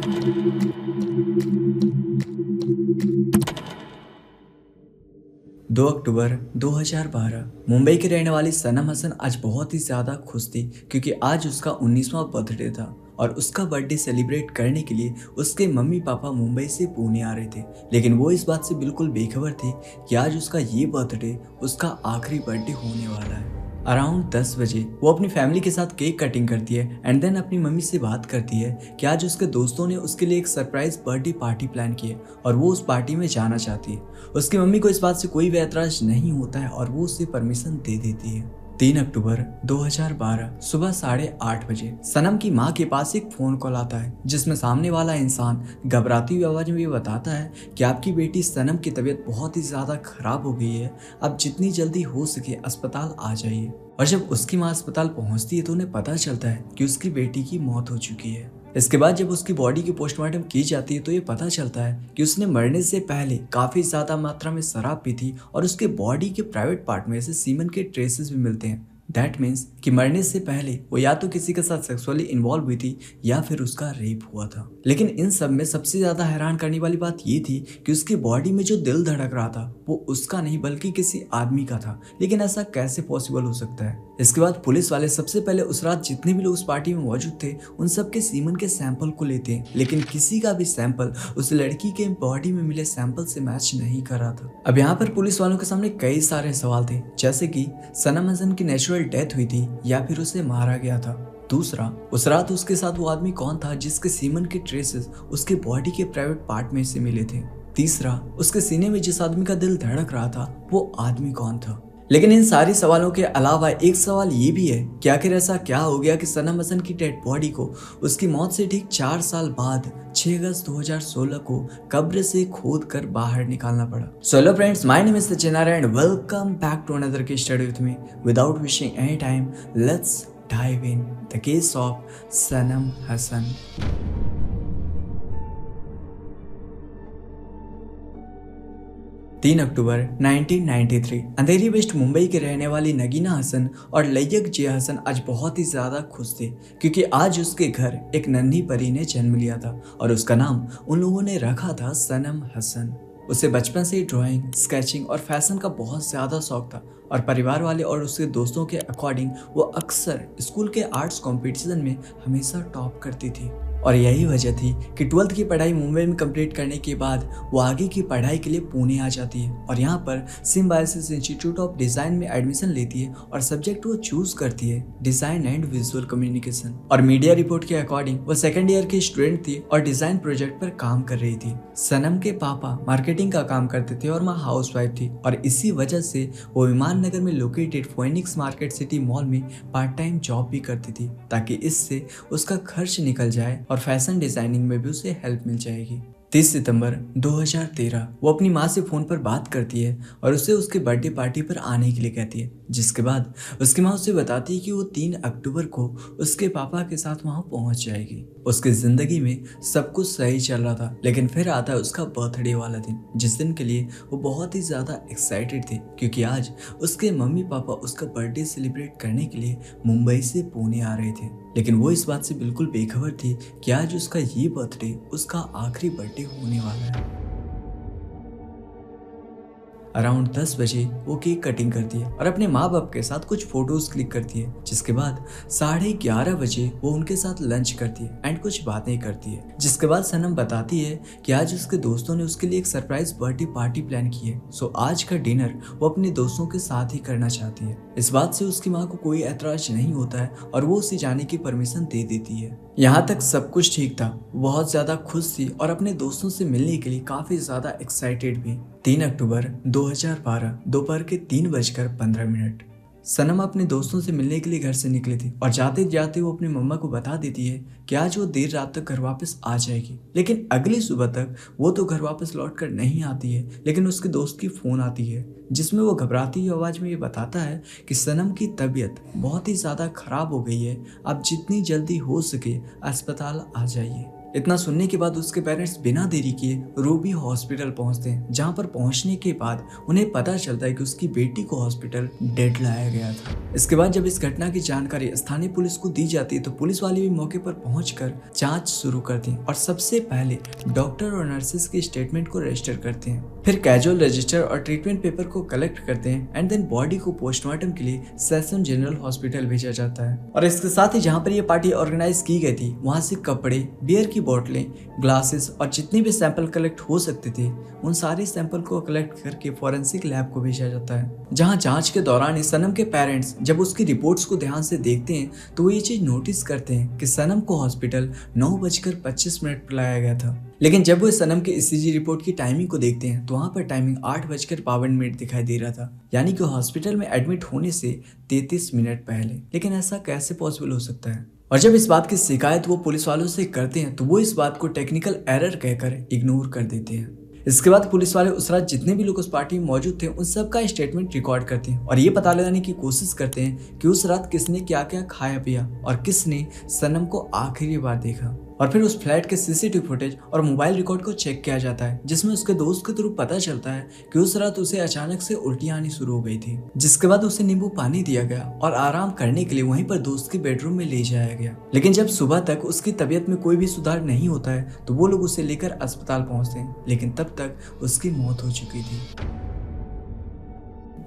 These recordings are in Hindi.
दो अक्टूबर 2012 मुंबई की रहने वाली सनम हसन आज बहुत ही ज़्यादा खुश थी क्योंकि आज उसका 19वां बर्थडे था और उसका बर्थडे सेलिब्रेट करने के लिए उसके मम्मी पापा मुंबई से पुणे आ रहे थे। लेकिन वो इस बात से बिल्कुल बेखबर थी कि आज उसका ये बर्थडे उसका आखिरी बर्थडे होने वाला है। अराउंड 10 बजे वो अपनी फैमिली के साथ केक कटिंग करती है एंड देन अपनी मम्मी से बात करती है कि आज उसके दोस्तों ने उसके लिए एक सरप्राइज बर्थडे पार्टी प्लान की है और वो उस पार्टी में जाना चाहती है। उसकी मम्मी को इस बात से कोई भी ऐतराज नहीं होता है और वो उसे परमिशन दे देती है। 3 अक्टूबर 2012 सुबह 8:30 बजे सनम की मां के पास एक फोन कॉल आता है जिसमें सामने वाला इंसान घबराती हुई आवाज में ये बताता है कि आपकी बेटी सनम की तबीयत बहुत ही ज्यादा खराब हो गई है, आप जितनी जल्दी हो सके अस्पताल आ जाइए। और जब उसकी मां अस्पताल पहुंचती है तो उन्हें पता चलता है कि उसकी बेटी की मौत हो चुकी है। इसके बाद जब उसकी बॉडी की पोस्टमार्टम की जाती है तो ये पता चलता है कि उसने मरने से पहले काफी ज्यादा मात्रा में शराब पी थी और उसके बॉडी के प्राइवेट पार्ट में से सीमेंट के ट्रेसेस भी मिलते हैं। दैट मीन्स कि मरने से पहले वो या तो किसी के साथ सेक्सुअली इन्वॉल्व हुई थी या फिर उसका रेप हुआ था। लेकिन इन सब में सबसे ज्यादा हैरान करने वाली बात ये थी कि उसकी बॉडी में जो दिल धड़क रहा था वो उसका नहीं बल्कि किसी आदमी का था। लेकिन ऐसा कैसे पॉसिबल हो सकता है? इसके बाद पुलिस वाले सबसे पहले उस रात जितने भी लोग उस पार्टी में मौजूद थे उन सब के सीमन के सैंपल को लेते हैं, लेकिन किसी का भी सैंपल उस लड़की के बॉडी में मिले सैंपल से मैच नहीं कर रहा था। अब यहाँ पर पुलिस वालों के सामने कई सारे सवाल थे, जैसे कि सनम हसन की नेचुरल डेथ हुई थी या फिर उसे मारा गया था। दूसरा, उस रात उसके साथ वो आदमी कौन था जिसके सीमन के ट्रेसेस उसके बॉडी के प्राइवेट पार्ट में से मिले थे। तीसरा, उसके सीने में जिस आदमी का दिल धड़क रहा था वो आदमी कौन था। लेकिन इन सारे सवालों के अलावा एक सवाल ये भी है कि आखिर ऐसा क्या हो गया कि सनम हसन की डेड बॉडी को उसकी मौत से ठीक 4 साल बाद 6 अगस्त 2016 को कब्र से खोद कर बाहर निकालना पड़ा। Hello friends, my name is Sachin and welcome back to another case study with me. Without wasting any time, let's dive in the case of Sanam Hasan. 3 अक्टूबर 1993 अंधेरी वेस्ट मुंबई के रहने वाली नगीना हसन और लय्यक जिया हसन आज बहुत ही ज्यादा खुश थे क्योंकि आज उसके घर एक नन्ही परी ने जन्म लिया था और उसका नाम उन लोगों ने रखा था सनम हसन। उसे बचपन से ही ड्राइंग, स्केचिंग और फैशन का बहुत ज्यादा शौक था और परिवार वाले और उसके दोस्तों के अकॉर्डिंग वो अक्सर स्कूल के आर्ट्स कंपटीशन में हमेशा टॉप करती थी। और यही वजह थी कि 12th की पढ़ाई मुंबई में कंप्लीट करने के बाद वो आगे की पढ़ाई के लिए पुणे आ जाती है और यहाँ पर सिम्बायोसिस इंस्टीट्यूट ऑफ डिजाइन में एडमिशन लेती है और सब्जेक्ट वो चूज करती है डिजाइन एंड विजुअल कम्युनिकेशन। और मीडिया रिपोर्ट के अकॉर्डिंग वो सेकेंड ईयर की स्टूडेंट थी और डिजाइन प्रोजेक्ट पर काम कर रही थी। सनम के पापा मार्केटिंग का काम करते थे और माँ हाउसवाइफ थी और इसी वजह से वो विमान नगर में located phonics market city mall में पार्ट टाइम जॉब भी करती थी ताकि इससे उसका खर्च निकल जाए और फैशन डिजाइनिंग में भी उसे हेल्प मिल जाएगी। 30 सितंबर 2013 वो अपनी माँ से फोन पर बात करती है और उसे उसके बर्थडे पार्टी पर आने के लिए कहती है, जिसके बाद उसकी माँ उसे बताती है कि वो 3 अक्टूबर को उसके पापा के साथ वहां पहुंच जाएगी। उसकी जिंदगी में सब कुछ सही चल रहा था, लेकिन फिर आता है उसका बर्थडे वाला दिन, जिस दिन के लिए वो बहुत ही ज्यादा एक्साइटेड थी क्योंकि आज उसके मम्मी पापा उसका बर्थडे सेलिब्रेट करने के लिए मुंबई से पुणे आ रहे थे। लेकिन वो इस बात से बिल्कुल बेखबर थी कि आज उसका ये बर्थडे उसका आखिरी बर्थडे होने वाला है। अराउंड 10 बजे वो केक कटिंग करती है और अपने माँ बाप के साथ कुछ फोटोज क्लिक करती है, जिसके बाद 11:30 बजे वो उनके साथ लंच करती है एंड कुछ बातें करती है। जिसके बाद सनम बताती है कि आज उसके दोस्तों ने उसके लिए एक सरप्राइज बर्थडे पार्टी प्लान की है, सो आज का डिनर वो अपने दोस्तों के साथ ही करना चाहती है। इस बात से उसकी माँ को कोई ऐतराज नहीं होता है और वो उसे जाने की परमिशन दे देती है। यहाँ तक सब कुछ ठीक था, बहुत ज्यादा खुश थी और अपने दोस्तों से मिलने के लिए काफी ज्यादा एक्साइटेड भी। 3 अक्टूबर 2012 दोपहर के 3:15 सनम अपने दोस्तों से मिलने के लिए घर से निकली थी और जाते जाते वो अपनी मम्मा को बता देती है कि आज वो देर रात तक घर वापस आ जाएगी। लेकिन अगली सुबह तक वो तो घर वापस लौट कर नहीं आती है, लेकिन उसके दोस्त की फोन आती है जिसमें वो घबराती हुई आवाज में ये बताता है कि सनम की तबीयत बहुत ही ज्यादा खराब हो गई है, आप जितनी जल्दी हो सके अस्पताल आ जाइए। इतना सुनने के बाद उसके पेरेंट्स बिना देरी किए रूबी हॉस्पिटल पहुंचते हैं, जहां पर पहुंचने के बाद उन्हें पता चलता है कि उसकी बेटी को हॉस्पिटल डेड लाया गया था। इसके बाद जब इस घटना की जानकारी स्थानीय पुलिस को दी जाती है तो पुलिस वाले भी मौके पर पहुंचकर जांच शुरू करते हैं और सबसे पहले डॉक्टर और नर्सेस के स्टेटमेंट को रजिस्टर करते हैं, फिर कैजुअल रजिस्टर और ट्रीटमेंट पेपर को कलेक्ट करते हैं एंड देन बॉडी को पोस्टमार्टम के लिए सेशन जनरल हॉस्पिटल भेजा जाता है। और इसके साथ ही जहाँ पर यह पार्टी ऑर्गेनाइज की गई थी वहां से कपड़े, बियर की बोतलें, ग्लासेस और जितने भी सैंपल कलेक्ट हो सकते थे उन सारे सैंपल को कलेक्ट करके फॉरेंसिक लैब को भेजा जाता है, जहां जांच के दौरान सनम के पेरेंट्स जब उसकी रिपोर्ट्स को ध्यान से देखते हैं तो वो ये चीज नोटिस करते हैं कि सनम को हॉस्पिटल 9:25 पर लाया गया था। लेकिन जब वो सनम के ईसीजी रिपोर्ट की टाइमिंग को देखते हैं तो वहां पर टाइमिंग 8:52 दिखाई दे रहा था, यानी कि हॉस्पिटल में एडमिट होने से 33 मिनट पहले। लेकिन ऐसा कैसे पॉसिबल हो सकता है? और जब इस बात की शिकायत वो पुलिस वालों से करते हैं तो वो इस बात को टेक्निकल एरर कहकर इग्नोर कर देते हैं। इसके बाद पुलिस वाले उस रात जितने भी लोग उस पार्टी में मौजूद थे उन सब का स्टेटमेंट रिकॉर्ड करते हैं और ये पता लगाने की कोशिश करते हैं कि उस रात किसने क्या क्या खाया पिया और किसने सनम को आखिरी बार देखा। और फिर उस फ्लैट के सीसीटीवी फुटेज और मोबाइल रिकॉर्ड को चेक किया जाता है, जिसमें उसके दोस्त के थ्रू पता चलता है कि उस रात उसे अचानक से उल्टियां आनी शुरू हो गई थी, जिसके बाद उसे नींबू पानी दिया गया और आराम करने के लिए वहीं पर दोस्त के बेडरूम में ले जाया गया। लेकिन जब सुबह तक उसकी तबीयत में कोई भी सुधार नहीं होता है तो वो लोग उसे लेकर अस्पताल पहुंचते हैं, लेकिन तब तक उसकी मौत हो चुकी थी।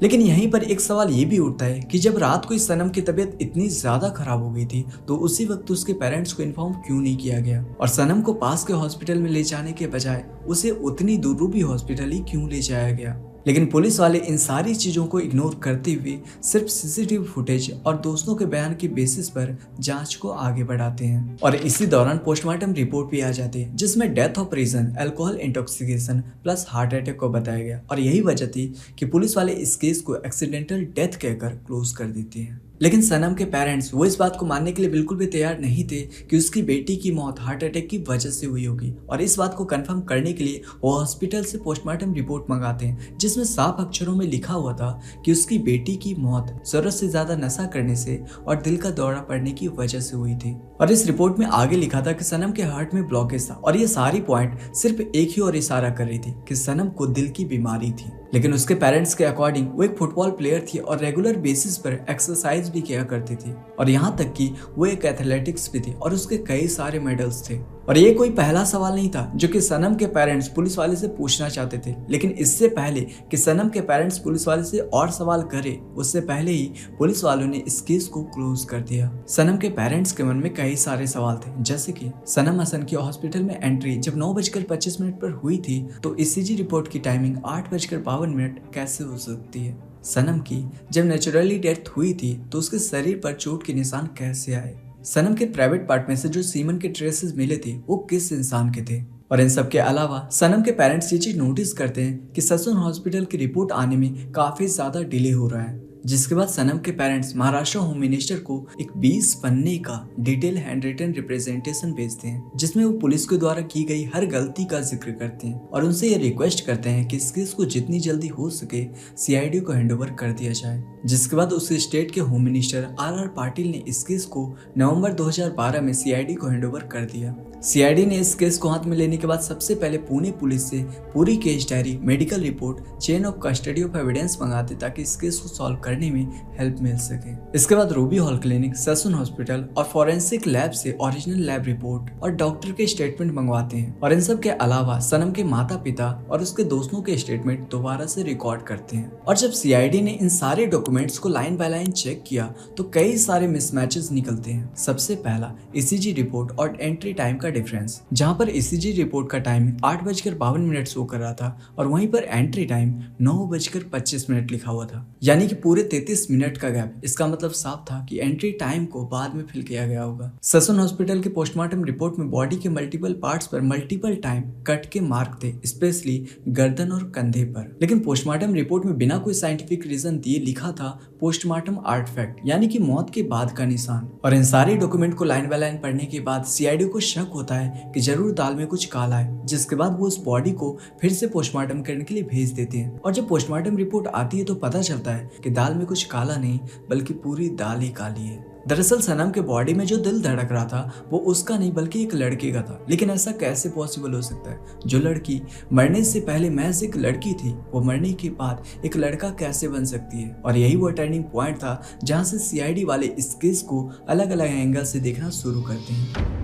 लेकिन यहीं पर एक सवाल ये भी उठता है कि जब रात को इस सनम की तबीयत इतनी ज्यादा खराब हो गई थी तो उसी वक्त उसके पेरेंट्स को इन्फॉर्म क्यों नहीं किया गया और सनम को पास के हॉस्पिटल में ले जाने के बजाय उसे उतनी दूर रूबी हॉस्पिटल ही क्यों ले जाया गया? लेकिन पुलिस वाले इन सारी चीजों को इग्नोर करते हुए सिर्फ सीसीटीवी फुटेज और दोस्तों के बयान के बेसिस पर जांच को आगे बढ़ाते हैं और इसी दौरान पोस्टमार्टम रिपोर्ट भी आ जाती है, जिसमें death of reason alcohol intoxication plus heart attack को बताया गया और यही वजह थी कि पुलिस वाले इस केस को एक्सीडेंटल डेथ कहकर क्लोज कर देते हैं। लेकिन सनम के पेरेंट्स वो इस बात को मानने के लिए बिल्कुल भी तैयार नहीं थे कि उसकी बेटी की मौत हार्ट अटैक की वजह से हुई होगी और इस बात को कंफर्म करने के लिए वो हॉस्पिटल से पोस्टमार्टम रिपोर्ट मंगाते हैं, जिसमें साफ अक्षरों में लिखा हुआ था कि उसकी बेटी की मौत जरूरत से ज्यादा नशा करने से और दिल का दौरा पड़ने की वजह से हुई थी। और इस रिपोर्ट में आगे लिखा था कि सनम के हार्ट में ब्लॉकेज था और ये सारी पॉइंट सिर्फ एक ही और इशारा कर रही थी कि सनम को दिल की बीमारी थी। लेकिन उसके पेरेंट्स के अकॉर्डिंग वो एक फुटबॉल प्लेयर थी और रेगुलर बेसिस पर एक्सरसाइज भी किया करती थी और यहाँ तक कि वो एक एथलेटिक्स भी थी और उसके कई सारे मेडल्स थे। और ये कोई पहला सवाल नहीं था जो कि सनम के पेरेंट्स पुलिस वाले से पूछना चाहते थे, लेकिन इससे पहले कि सनम के पेरेंट्स पुलिस वाले से और सवाल करे उससे पहले ही पुलिस वालों ने इस केस को क्लोज कर दिया। सनम के पेरेंट्स के मन में कई सारे सवाल थे, जैसे कि सनम हसन की हॉस्पिटल में एंट्री जब 9:25 पर हुई थी तो ईसीजी रिपोर्ट की टाइमिंग 8:52 कैसे हो सकती है? सनम की जब नेचुरली डेथ हुई थी तो उसके शरीर पर चोट के निशान कैसे आए? सनम के प्राइवेट पार्ट में से जो सीमन के ट्रेसेस मिले थे वो किस इंसान के थे? और इन सब के अलावा सनम के पेरेंट्स ये चीज नोटिस करते हैं कि ससून हॉस्पिटल की रिपोर्ट आने में काफी ज्यादा डिले हो रहा है, जिसके बाद सनम के पेरेंट्स महाराष्ट्र होम मिनिस्टर को एक 20 पन्ने का डिटेल हैंड रिटन रिप्रेजेंटेशन भेजते हैं, जिसमें वो पुलिस के द्वारा की गई हर गलती का जिक्र करते हैं और उनसे ये रिक्वेस्ट करते हैं कि इस केस को जितनी जल्दी हो सके सीआईडी को हैंडओवर कर दिया जाए। जिसके बाद उस स्टेट के होम मिनिस्टर आर पाटिल ने इस केस को नवंबर 2012 में सीआईडी को हैंडओवर कर दिया। सीआईडी ने इस केस को हाथ में लेने के बाद सबसे पहले पुणे पुलिस से पूरी case diary, medical report, chain of custody of evidence मंगाते ताकि इस केस को सॉल्व करने में हेल्प मिल सके। इसके बाद Ruby hall clinic, Sassoon hospital और फॉरेंसिक लैब से ओरिजिनल लैब रिपोर्ट और डॉक्टर के स्टेटमेंट मंगवाते हैं और इन सब के अलावा सनम के माता पिता और उसके दोस्तों के स्टेटमेंट दोबारा से रिकॉर्ड करते हैं। और जब सीआईडी ने इन सारे डॉक्यूमेंट्स को लाइन बाय लाइन चेक किया तो कई सारे मिसमैचेस निकलते हैं। सबसे पहला ईसीजी रिपोर्ट और एंट्री टाइम का डिफरेंस, जहां पर ईसीजी रिपोर्ट का टाइम 8:52 शो कर रहा था और वहीं पर एंट्री टाइम 9:25 लिखा हुआ था, यानी कि पूरे 33 मिनट का गैप। इसका मतलब साफ था कि एंट्री टाइम को बाद में फिल किया गया होगा। ससून हॉस्पिटल के पोस्टमार्टम रिपोर्ट में बॉडी के मल्टीपल पार्ट्स पर मल्टीपल टाइम कट के मार्क थे, स्पेशली गर्दन और कंधे पर। लेकिन पोस्टमार्टम रिपोर्ट में बिना कोई साइंटिफिक रीजन दिए लिखा था पोस्टमार्टम आर्टिफैक्ट, यानी कि मौत के बाद का निशान। और इन सारे डॉक्यूमेंट को लाइन बाय लाइन पढ़ने के बाद सीआईडी को शक होता है कि जरूर दाल में कुछ काला है, जिसके बाद वो उस बॉडी को फिर से पोस्टमार्टम करने के लिए भेज देते हैं। और जब पोस्टमार्टम रिपोर्ट आती है तो पता चलता है कि दाल में कुछ काला नहीं बल्कि पूरी दाल ही काली है। दरअसल सनम के बॉडी में जो दिल धड़क रहा था वो उसका नहीं बल्कि एक लड़के का था। लेकिन ऐसा कैसे पॉसिबल हो सकता है? जो लड़की मरने से पहले महज एक लड़की थी, वो मरने के बाद एक लड़का कैसे बन सकती है? और यही वो टर्निंग पॉइंट था जहां से सीआईडी वाले इस केस को अलग अलग एंगल से देखना शुरू करते हैं।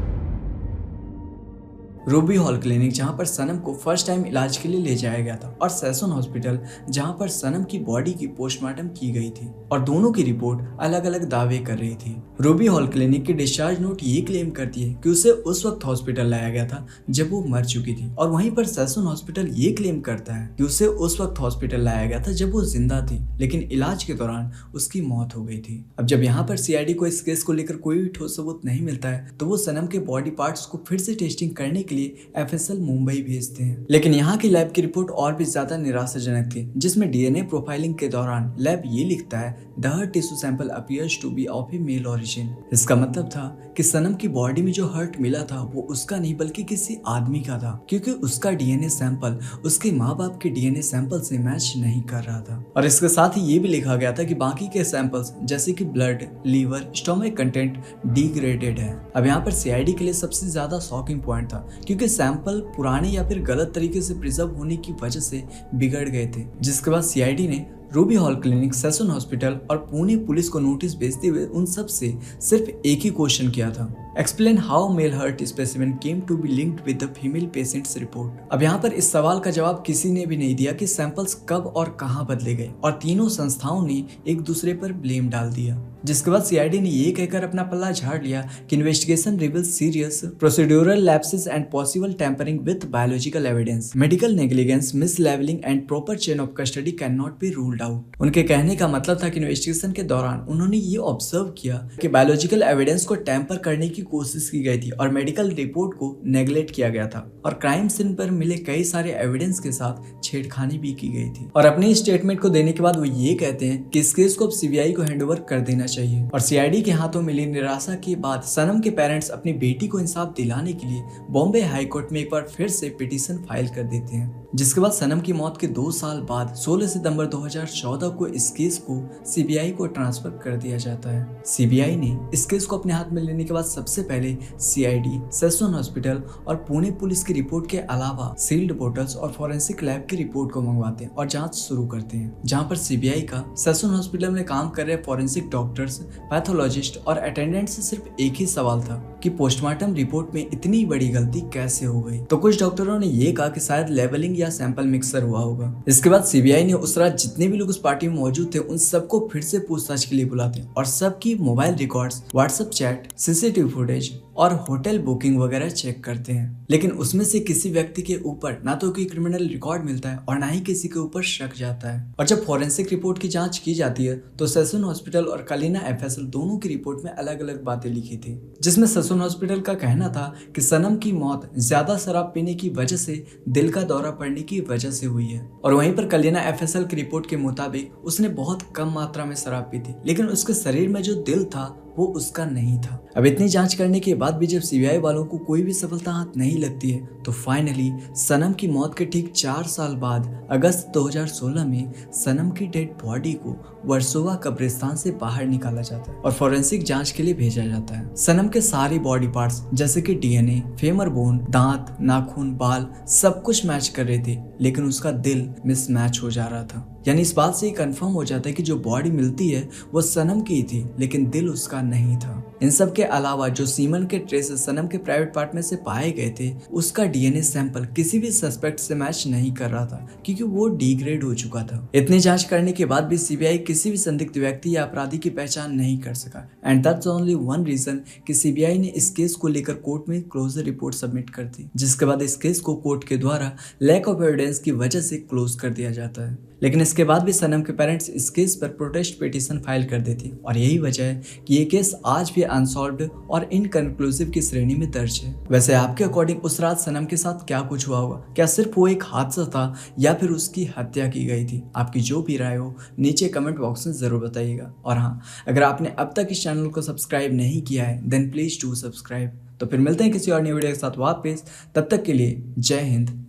रूबी हॉल क्लिनिक, जहां पर सनम को फर्स्ट टाइम इलाज के लिए ले जाया गया था, और सैसोन हॉस्पिटल, जहां पर सनम की बॉडी की पोस्टमार्टम की गई थी, और दोनों की रिपोर्ट अलग अलग दावे कर रही थी। रूबी हॉल क्लिनिक की डिस्चार्ज नोट ये क्लेम करती है कि उसे उस वक्त हॉस्पिटल लाया गया था जब वो मर चुकी थी, और वहीं पर सैसोन हॉस्पिटल ये क्लेम करता है कि उसे उस वक्त हॉस्पिटल लाया गया था जब वो जिंदा थी, लेकिन इलाज के दौरान उसकी मौत हो गई थी। अब जब यहाँ पर सीआईडी को इस केस को लेकर कोई भी ठोस सबूत नहीं मिलता है, तो वो सनम के बॉडी पार्ट्स को फिर से टेस्टिंग करने के लिए एफएसएल मुंबई भेजते हैं। लेकिन यहाँ की लैब की रिपोर्ट और भी ज्यादा निराशाजनक थी, जिसमें डीएनए प्रोफाइलिंग के दौरान लैब ये लिखता है, the heart tissue sample appears to be of a male origin. इसका मतलब था कि सनम की बॉडी में जो हर्ट मिला था वो उसका नहीं बल्कि किसी आदमी का था, क्योंकि उसका डीएनए सैंपल उसके माँ बाप के डीएनए सैंपल से मैच नहीं कर रहा था। और इसके साथ ही ये भी लिखा गया था कि बाकी के सैंपल्स जैसे कि blood, liver, stomach content degraded है। अब यहाँ पर सीआईडी के लिए सबसे ज्यादा शॉकिंग पॉइंट था, क्योंकि सैंपल पुराने या फिर गलत तरीके से प्रिजर्व होने की वजह से बिगड़ गए थे। जिसके बाद सीआईडी ने रूबी हॉल क्लिनिक, सैसोन हॉस्पिटल और पुणे पुलिस को नोटिस भेजते हुए उन सब से सिर्फ एक ही क्वेश्चन किया था, explain how male heart specimen came to be linked with the female patient's report. अब यहाँ पर इस सवाल का जवाब किसी ने भी नहीं दिया कि सैंपल्स कब और कहाँ बदले गए, और तीनों संस्थाओं ने एक दूसरे पर ब्लेम डाल दिया। जिसके बाद सीआईडी ने ये कहकर अपना पल्ला झाड़ लिया कि investigation reveals serious procedural lapses and possible tampering with biological evidence, medical negligence, mislabelling and proper chain of custody can not be ruled out. उनके कहने का मतलब था कि इन्वेस्टिगेशन के दौरान उन्होंने ये ऑब्जर्व किया कि बायोलॉजिकल एविडेंस को टैंपर करने की कोशिश की गई थी, और मेडिकल रिपोर्ट को नेग्लेक्ट किया गया था, और क्राइम सीन पर मिले कई सारे एविडेंस के साथ छेड़खानी भी की गई थी। और अपने स्टेटमेंट को देने के बाद वो ये कहते हैं कि इस केस को अब सीबीआई को हैंडओवर कर देना चाहिए। और सीआईडी के हाथों मिली निराशा के बाद सनम के पेरेंट्स अपनी बेटी को इंसाफ दिलाने के लिए बॉम्बे हाई कोर्ट में एक बार फिर से पिटीशन फाइल कर देते हैं। जिसके बाद सनम की मौत के 2 साल बाद 16 सितंबर 2014 को इस केस को सीबीआई को ट्रांसफर कर दिया जाता है। सीबीआई ने इस केस को अपने हाथ में लेने के बाद सबसे पहले सीआईडी, सैसोन हॉस्पिटल और पुणे पुलिस की रिपोर्ट के अलावा सील्ड बोटल्स और फॉरेंसिक लैब की रिपोर्ट को मंगवाते हैं और जांच शुरू करते हैं। जहां पर सीबीआई का सैसोन हॉस्पिटल में काम कर रहे फॉरेंसिक डॉक्टर्स, पैथोलॉजिस्ट और अटेंडेंट से सिर्फ एक ही सवाल था कि पोस्टमार्टम रिपोर्ट में इतनी बड़ी गलती कैसे हो गई। तो कुछ डॉक्टरों ने ये कहा कि शायद लेवलिंग या सैंपल मिक्सर हुआ होगा। इसके बाद सीबीआई ने उस रात जितने भी लोग उस पार्टी में मौजूद थे उन सबको फिर से पूछताछ के लिए बुलाते हैं और सबकी mobile records, WhatsApp chat, CCTV footage और होटल बुकिंग वगैरह चेक करते हैं। लेकिन उसमें से किसी व्यक्ति के ऊपर ना तो कोई क्रिमिनल रिकॉर्ड मिलता है और ना ही किसी के ऊपर शक जाता है। और जब फॉरेंसिक रिपोर्ट की जांच की जाती है तो सैसोन हॉस्पिटल और कलिना एफएसएल दोनों की रिपोर्ट में अलग अलग बातें लिखी थी, जिसमें सैसोन हॉस्पिटल का कहना था कि सनम की मौत ज्यादा शराब पीने की वजह से दिल का दौरा पड़ने की वजह से हुई है, और वहीं पर कलिना एफएसएल की रिपोर्ट के मुताबिक उसने बहुत कम मात्रा में शराब पी थी, लेकिन उसके शरीर में जो दिल था वो उसका नहीं था। अब इतनी जांच करने के बाद भी जब सीबीआई वालों को कोई भी सफलता हाथ नहीं लगती है तो फाइनली सनम की मौत के ठीक 4 साल बाद अगस्त 2016 में सनम की डेड बॉडी को वर्सोवा कब्रिस्तान से बाहर निकाला जाता है और फॉरेंसिक जांच के लिए भेजा जाता है। सनम के सारे बॉडी पार्ट्स जैसे कि डीएनए, फेमर बोन, दांत, नाखून, बाल सब कुछ मैच कर रहे थे, लेकिन उसका दिल मिसमैच हो जा रहा था। यानी इस बात से कंफर्म हो जाता है कि जो बॉडी मिलती है वो सनम की थी, लेकिन दिल उसका नहीं था। इन सब के अलावा जो सीमन के ट्रेसेस सनम के प्राइवेट पार्ट में से पाए गए थे उसका डीएनए सैंपल किसी भी सस्पेक्ट से मैच नहीं कर रहा था, क्योंकि वो डिग्रेड हो चुका था। इतनी जांच करने के बाद भी सीबीआई किसी भी संदिग्ध व्यक्ति या अपराधी की पहचान नहीं कर सका, and that's only one reason कि सीबीआई ने इस केस को लेकर कोर्ट में क्लोजर रिपोर्ट सबमिट कर दी, जिसके बाद इस केस को कोर्ट के द्वारा लैक ऑफ एविडेंस की वजह से क्लोज कर दिया जाता है। लेकिन इसके बाद भी सनम के पेरेंट्स इस केस पर प्रोटेस्ट पिटीशन फाइल कर देती और यही वजह है कि ये केस आज भी अनसॉल्व्ड और इनकंक्लूसिव की श्रेणी में दर्ज है। वैसे आपके अकॉर्डिंग उस रात सनम के साथ क्या कुछ हुआ होगा? क्या सिर्फ वो एक हादसा था या फिर उसकी हत्या की गई थी? आपकी जो भी राय हो नीचे कमेंट बॉक्स में जरूर बताइएगा। और हाँ, अगर आपने अब तक इस चैनल को सब्सक्राइब नहीं किया है देन प्लीज डू सब्सक्राइब। तो फिर मिलते हैं किसी और नई वीडियो के साथ वापस, तब तक के लिए जय हिंद,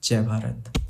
जय भारत।